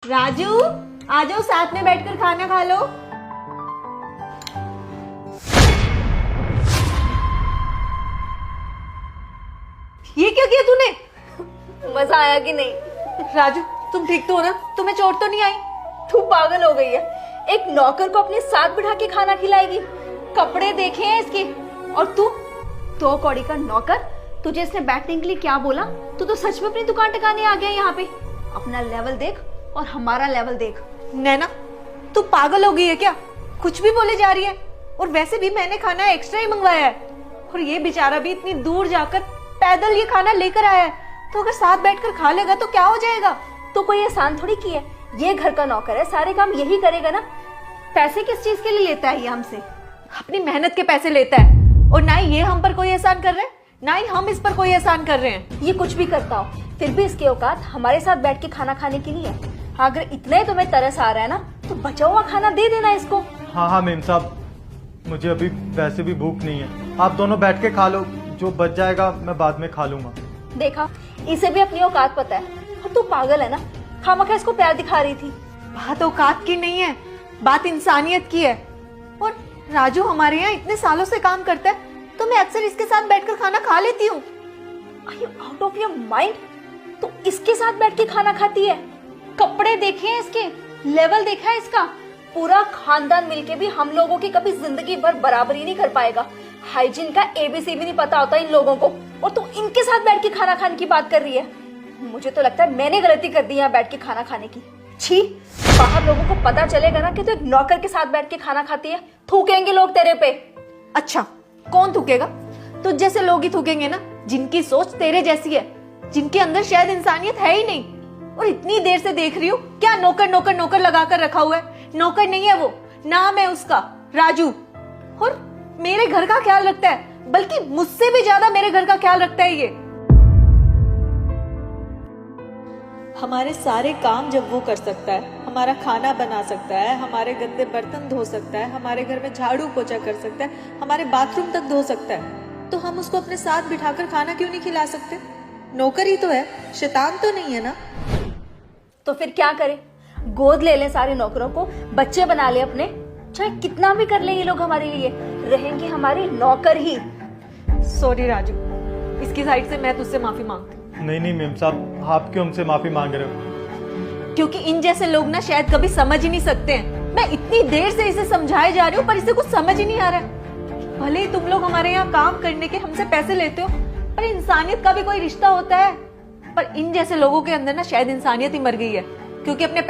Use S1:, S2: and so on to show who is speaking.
S1: राजू, आ जाओ साथ में बैठकर खाना खा लो। ये क्या किया तूने?
S2: मजा आया कि नहीं?
S1: राजू, तुम ठीक तो हो ना? तुम्हें चोट तो नहीं आई?
S2: तू पागल हो गई है। एक नौकर को अपने साथ बिठा के खाना खिलाएगी? कपड़े देखे हैं इसके। और तू तो कौड़ी का नौकर, तुझे इसने बैठने के लिए क्या बोला? तू तो सच में अपनी दुकान टिकाने आ गया यहाँ पे। अपना लेवल देख और हमारा लेवल देख।
S1: नैना, तू पागल हो गई है क्या? कुछ भी बोले जा रही है। और वैसे भी मैंने खाना एक्स्ट्रा ही मंगवाया है, और ये बेचारा भी इतनी दूर जाकर पैदल ये खाना लेकर आया है, तो अगर साथ बैठकर खा लेगा तो क्या हो जाएगा?
S2: तो कोई एहसान थोड़ी की है, ये घर का नौकर है, सारे काम यही करेगा ना। पैसे किस चीज के लिए लेता है ये हमसे?
S1: अपनी मेहनत के पैसे लेता है, और ना ही ये हम पर कोई एहसान कर रहे हैं, ना ही हम इस पर कोई एहसान कर रहे हैं।
S2: ये कुछ भी करता हो, फिर भी इसकी औकात हमारे साथ बैठ के खाना खाने की नहीं है। अगर इतना ही तुम्हें तरस आ रहा है ना, तो बचा हुआ खाना दे देना इसको।
S3: हाँ मेम साहब, मुझे अभी वैसे भी भूख नहीं है। आप दोनों बैठ के खा लो, जो बच जाएगा मैं बाद में खा लूंगा।
S2: देखा, इसे भी अपनी औकात पता है। और तू पागल है ना, खामखा इसको प्यार दिखा रही थी।
S1: बात औकात की नहीं है, बात इंसानियत की है। और राजू हमारे यहाँ इतने सालों से काम करता है, तो मैं अक्सर इसके साथ बैठकर खाना खा लेती हूँ।
S2: Are you out of your mind? तो इसके साथ बैठ के खाना खाती है? कपड़े देखे हैं इसके, लेवल देखा है इसका। पूरा खानदान मिलके भी हम लोगों की कभी जिंदगी भर बराबरी नहीं कर पाएगा। हाइजीन का एबीसी भी नहीं पता होता इन लोगों को, और तू इनके साथ बैठ के खाना खाने की बात कर रही है। मुझे तो लगता है मैंने गलती कर दी यहाँ बैठ के खाना खाने की। छी, बाहर लोगों को पता चलेगा ना कि तू एक नौकर के साथ बैठ के खाना खाती है, थूकेंगे लोग तेरे पे।
S1: अच्छा, कौन थूकेगा? तुझ जैसे लोग ही थूकेंगे ना, जिनकी सोच तेरे जैसी है, जिनके अंदर शायद इंसानियत है ही नहीं। और इतनी देर से देख रही हूँ, क्या नौकर नौकर नौकर लगा कर रखा हुआ है? नौकर नहीं है वो, नाम है उसका राजू। और मेरे घर का ख्याल रखता है, बल्कि मुझसे भी ज्यादा मेरे घर का ख्याल रखता है ये।
S4: हमारे सारे काम जब वो कर सकता है, हमारा खाना बना सकता है, हमारे गंदे बर्तन धो सकता है, हमारे घर में झाड़ू पोछा कर सकता है, हमारे बाथरूम तक धो सकता है, तो हम उसको अपने साथ बिठाकर खाना क्यों नहीं खिला सकते? नौकर ही तो है, शैतान तो नहीं है ना।
S2: तो फिर क्या करें? गोद ले लें सारे नौकरों को, बच्चे बना ले अपने, चाहे कितना भी कर ले ये लोग हमारे लिए, रहेंगे हमारे नौकर ही।
S1: सॉरी राजू, इसकी साइड से मैं तुझसे माफी मांगती हूँ।
S3: नहीं मेम साहब, आप क्यों हमसे माफी मांग रहे हो?
S1: क्योंकि इन जैसे लोग ना शायद कभी समझ ही नहीं सकते हैं। मैं इतनी देर से इसे समझाए जा रही हूँ, पर इसे कुछ समझ ही नहीं आ रहा है। भले ही तुम लोग हमारे यहाँ काम करने के हमसे पैसे लेते हो, पर इंसानियत का भी कोई रिश्ता होता है। पर इन जैसे लोगों के अंदर ना शायद इंसानियत ही मर गई है, क्योंकि अपने